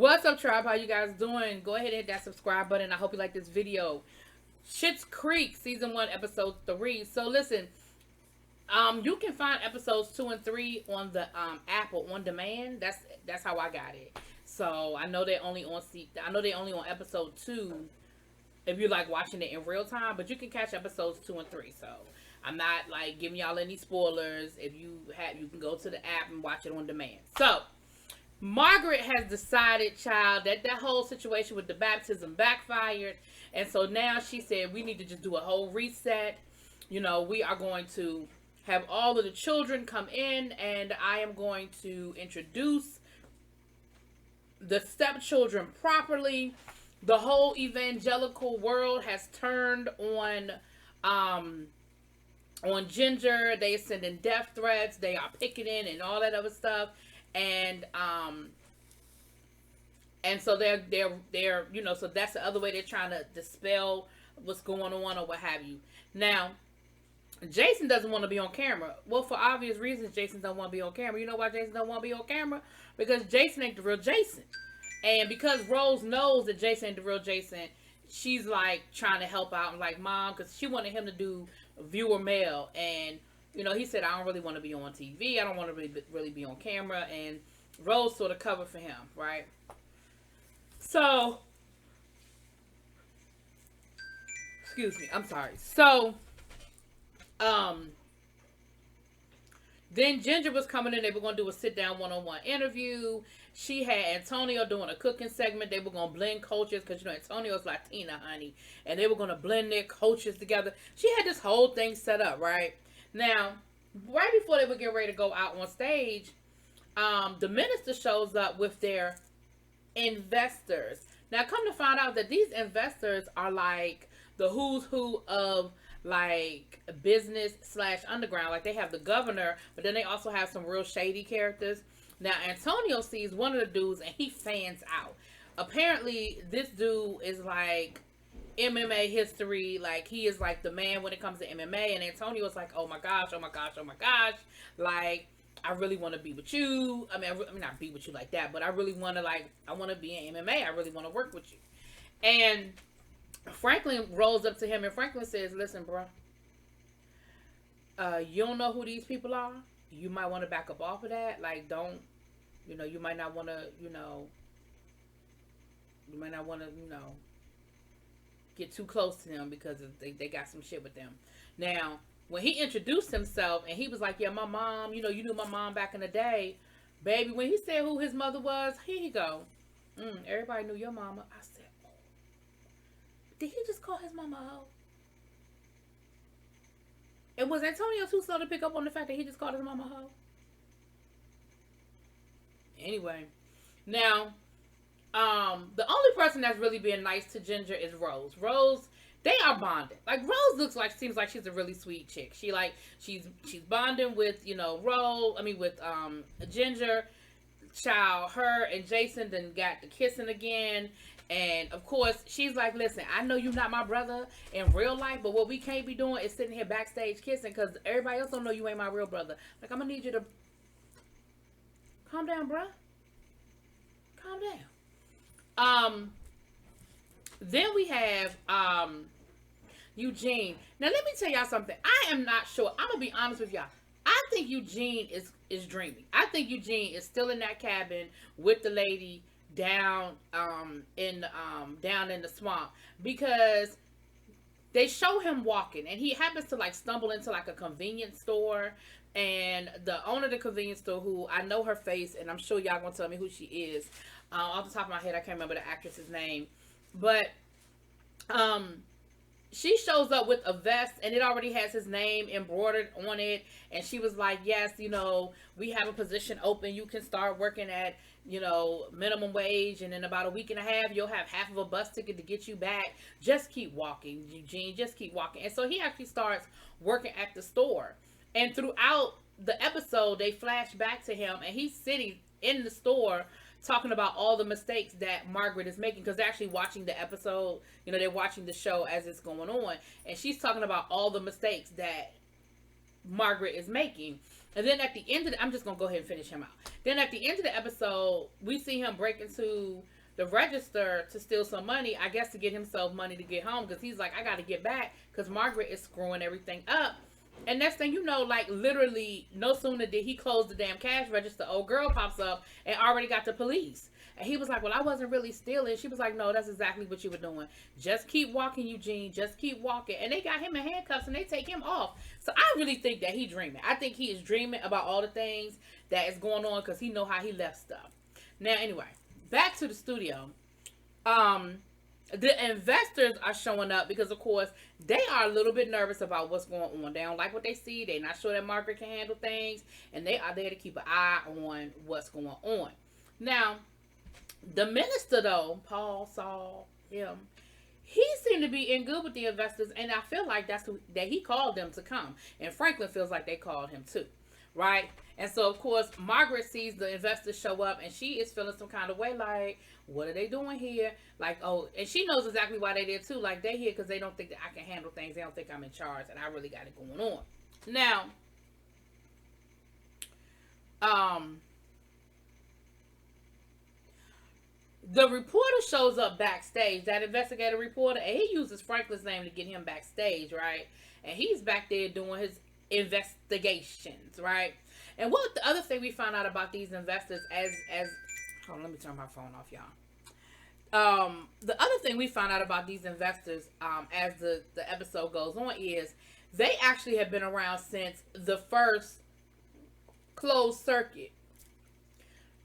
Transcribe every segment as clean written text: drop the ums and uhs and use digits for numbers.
What's up, tribe? How you guys doing? Go ahead and hit that subscribe button. I hope you like this video. Schitt's Creek season 1 episode 3. So listen, you can find episodes 2 and 3 on the Apple on demand. That's how I got it. So I know they're only on episode 2 if you like watching it in real time, but you can catch episodes 2 and 3. So I'm not like giving y'all any spoilers. If you can go to the app and watch it on demand. So Margaret has decided, child, that whole situation with the baptism backfired. And so now she said, we need to just do a whole reset. You know, we are going to have all of the children come in, and I am going to introduce the stepchildren properly. The whole evangelical world has turned on Ginger. They are sending death threats. They are picketing and all that other stuff. And so they're you know, so that's the other way they're trying to dispel what's going on or what have you. Now, Jason doesn't want to be on camera. Well, for obvious reasons, Jason don't want to be on camera. You know why Jason don't want to be on camera? Because Jason ain't the real Jason. And because Rose knows that Jason ain't the real Jason, she's like trying to help out and like, Mom, because she wanted him to do viewer mail. And you know, he said, I don't really want to be on TV. I don't want to really be on camera. And Rose sort of covered for him, right? So, excuse me. I'm sorry. So, then Ginger was coming in. They were going to do a sit-down one-on-one interview. She had Antonio doing a cooking segment. They were going to blend cultures because, you know, Antonio's Latina, honey. And they were going to blend their cultures together. She had this whole thing set up, right? Now, right before they would get ready to go out on stage, the minister shows up with their investors. Now, come to find out that these investors are like the who's who of like business / underground. Like they have the governor, but then they also have some real shady characters. Now, Antonio sees one of the dudes and he fans out. Apparently, this dude is like MMA history. Like he is like the man when it comes to MMA. And Antonio is like, oh my gosh, oh my gosh, oh my gosh. Like, I really want to be with you. I mean, not be with you like that, but I really want to I want to be in MMA. I really want to work with you. And Franklin rolls up to him and Franklin says, listen, bro, you don't know who these people are. You might want to back up off of that. Like, don't, you know, you might not want to, you know, get too close to them because they got some shit with them. Now, when he introduced himself and he was like, yeah, my mom, you know, you knew my mom back in the day. Baby, when he said who his mother was, here you go. Everybody knew your mama. I said, oh. Did he just call his mama a hoe? And was Antonio too slow to pick up on the fact that he just called his mama a hoe? Anyway, now, the only person that's really being nice to Ginger is Rose. Rose, they are bonding. Like Rose seems like she's a really sweet chick. She's bonding with, you know, with Ginger. Child, her and Jason then got the kissing again. And of course, she's like, listen, I know you're not my brother in real life, but what we can't be doing is sitting here backstage kissing because everybody else don't know you ain't my real brother. Like, I'm gonna need you to calm down, bruh. Calm down. Then we have Eugene. Now let me tell y'all something. I am not sure. I'm gonna be honest with y'all. I think Eugene is dreaming. I think Eugene is still in that cabin with the lady down in the swamp because they show him walking and he happens to like stumble into like a convenience store, and the owner of the convenience store, who I know her face and I'm sure y'all gonna tell me who she is. Off the top of my head, I can't remember the actress's name, but she shows up with a vest and it already has his name embroidered on it. And she was like, yes, you know, we have a position open. You can start working at, you know, minimum wage. And in about a week and a half, you'll have half of a bus ticket to get you back. Just keep walking, Eugene. Just keep walking. And so he actually starts working at the store. And throughout the episode, they flash back to him and he's sitting in the store talking about all the mistakes that Margaret is making, because they're actually watching the episode, you know, they're watching the show as it's going on, and she's talking about all the mistakes that Margaret is making. And then at the end of I'm just going to go ahead and finish him out. Then at the end of the episode, we see him break into the register to steal some money, I guess to get himself money to get home, because he's like, I got to get back because Margaret is screwing everything up. And next thing you know, like literally no sooner did he close the damn cash register, old girl pops up and already got the police. And he was like, well, I wasn't really stealing. She was like, no, that's exactly what you were doing. Just keep walking, Eugene. Just keep walking. And they got him in handcuffs and they take him off. So I really think that he's dreaming. I think he is dreaming about all the things that is going on because he know how he left stuff. Now, anyway, back to the studio. The investors are showing up because, of course, they are a little bit nervous about what's going on. They don't like what they see. They're not sure that Margaret can handle things. And they are there to keep an eye on what's going on. Now, the minister, though, Paul, Saul, him, he seemed to be in good with the investors. And I feel like that he called them to come. And Franklin feels like they called him too. Right? And so, of course, Margaret sees the investors show up and she is feeling some kind of way like, what are they doing here? Like, oh, and she knows exactly why they did too. Like, they're here because they don't think that I can handle things. They don't think I'm in charge and I really got it going on. Now, the reporter shows up backstage, that investigative reporter, and he uses Franklin's name to get him backstage, right? And he's back there doing his investigations, right? And what the other thing we found out about these investors as hold on, let me turn my phone off, y'all. The other thing we found out about these investors as the episode goes on is they actually have been around since the first closed circuit.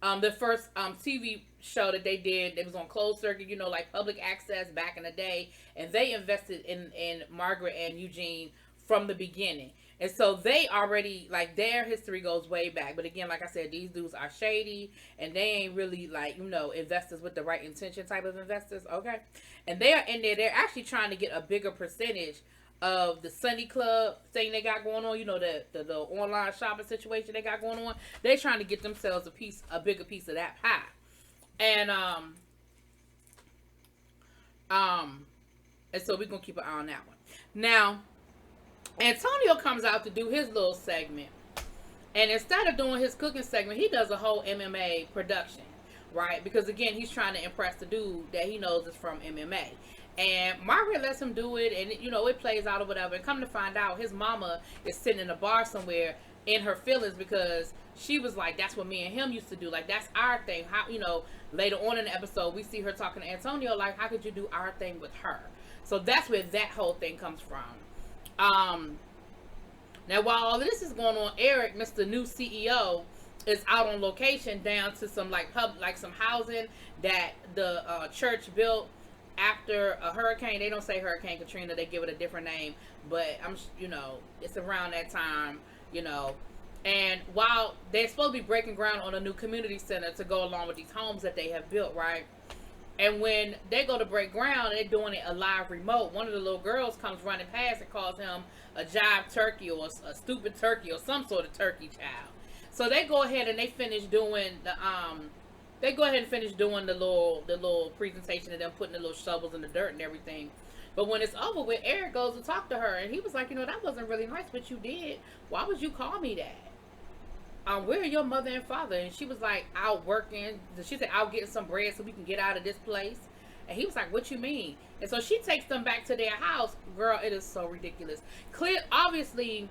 The first TV show that they did, it was on closed circuit, like public access back in the day, and they invested in Margaret and Eugene from the beginning. And so they already, like, their history goes way back. But again, like I said, these dudes are shady, and they ain't really, like, investors with the right intention type of investors, okay? And they are in there, they're actually trying to get a bigger percentage of the Sunny Club thing they got going on, the online shopping situation they got going on. They're trying to get themselves a bigger piece of that pie. And so we're gonna keep an eye on that one. Now, Antonio comes out to do his little segment, and instead of doing his cooking segment, he does a whole MMA production, right? Because again, he's trying to impress the dude that he knows is from MMA. And Margaret lets him do it, and it plays out or whatever. And come to find out, his mama is sitting in a bar somewhere in her feelings because she was like, that's what me and him used to do. Like, that's our thing. How, later on in the episode, we see her talking to Antonio like, how could you do our thing with her? So that's where that whole thing comes from. Now, while all this is going on, Eric, Mr. New CEO, is out on location down to some some housing that the church built after a hurricane. They don't say Hurricane Katrina, they give it a different name, but it's around that time, and while they're supposed to be breaking ground on a new community center to go along with these homes that they have built, right? And when they go to break ground, they're doing it a live remote. One of the little girls comes running past and calls him a jive turkey or a stupid turkey or some sort of turkey child. So they go ahead and they finish doing the little presentation of them putting the little shovels in the dirt and everything. But when it's over with, Eric goes to talk to her, and he was like, that wasn't really nice what you did. Why would you call me that? Where are your mother and father? And she was like, out working. She said, out getting some bread so we can get out of this place. And he was like, what you mean? And so she takes them back to their house. Girl, it is so ridiculous. Obviously,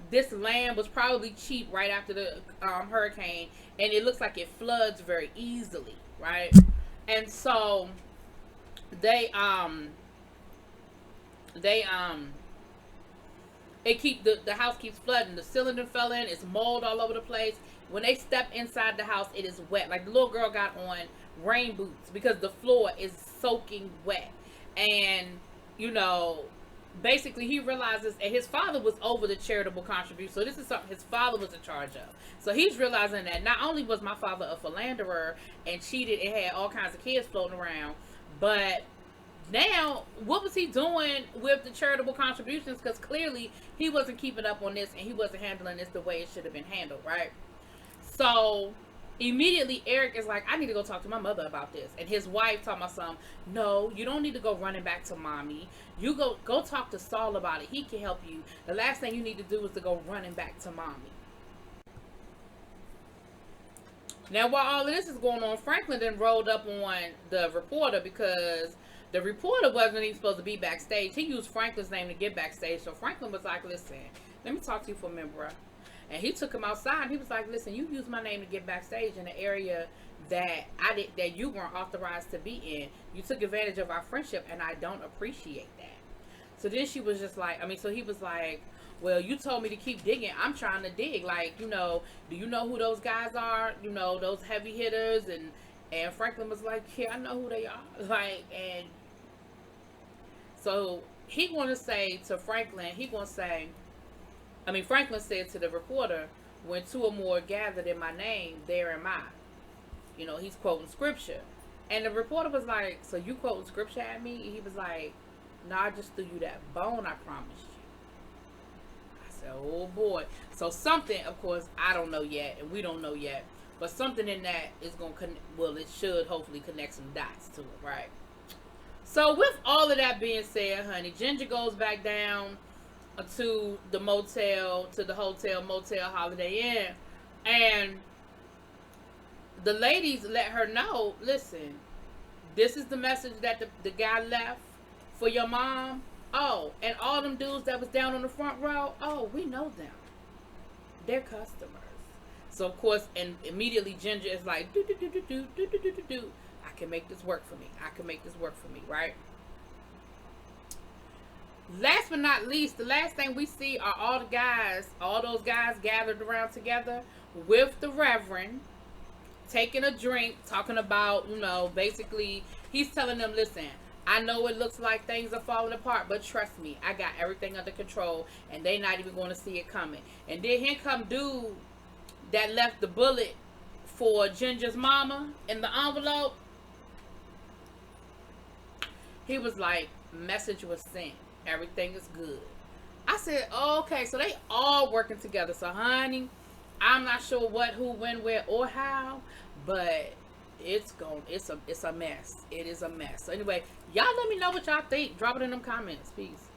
this land was probably cheap right after the hurricane, and it looks like it floods very easily, right? And so the house keeps flooding. The cylinder fell in. It's mold all over the place. When they step inside the house, it is wet. Like, the little girl got on rain boots because the floor is soaking wet. And basically he realizes, and his father was over the charitable contribution, so this is something his father was in charge of. So he's realizing that not only was my father a philanderer and cheated and had all kinds of kids floating around, but now what was he doing with the charitable contributions? Because clearly he wasn't keeping up on this, and he wasn't handling this the way it should have been handled, right? So immediately Eric is like, I need to go talk to my mother about this. And his wife told my son, no, you don't need to go running back to mommy. You go talk to Saul about it. He can help you. The last thing you need to do is to go running back to mommy. Now, while all of this is going on, Franklin then rolled up on the reporter because the reporter wasn't even supposed to be backstage. He used Franklin's name to get backstage. So Franklin was like, listen, let me talk to you for a minute, bro. And he took him outside and he was like, listen, you used my name to get backstage in an area that that you weren't authorized to be in. You took advantage of our friendship and I don't appreciate that. So then she was just like, so he was like, well, you told me to keep digging. I'm trying to dig. Like, do you know who those guys are? Those heavy hitters. And Franklin was like, yeah, I know who they are. Like, and so he going to say to Franklin, Franklin said to the reporter, when two or more gathered in my name, there am I. He's quoting scripture. And the reporter was like, so you quoting scripture at me? And he was like, no, I just threw you that bone I promised you. Oh boy. So something, of course, I don't know yet, and we don't know yet, but something in that is going to it should hopefully connect some dots to it, right? So with all of that being said, honey, Ginger goes back down to the motel, to the hotel, motel, Holiday Inn, and the ladies let her know, listen, this is the message that the guy left for your mom. Oh, and all them dudes that was down on the front row, oh, we know them. They're customers. So, of course, and immediately Ginger is like, I can make this work for me. I can make this work for me, right? Last but not least, the last thing we see are all those guys gathered around together with the Reverend, taking a drink, talking about, basically, he's telling them, listen, I know it looks like things are falling apart, but trust me, I got everything under control, and they not even going to see it coming. And then here come dude that left the bullet for Ginger's mama in the envelope. He was like, message was sent. Everything is good. I said, oh, okay, so they all working together. So, honey, I'm not sure what, who, when, where, or how, but it's a mess. It is a mess. So anyway, y'all let me know what y'all think. Drop it in them comments. Peace.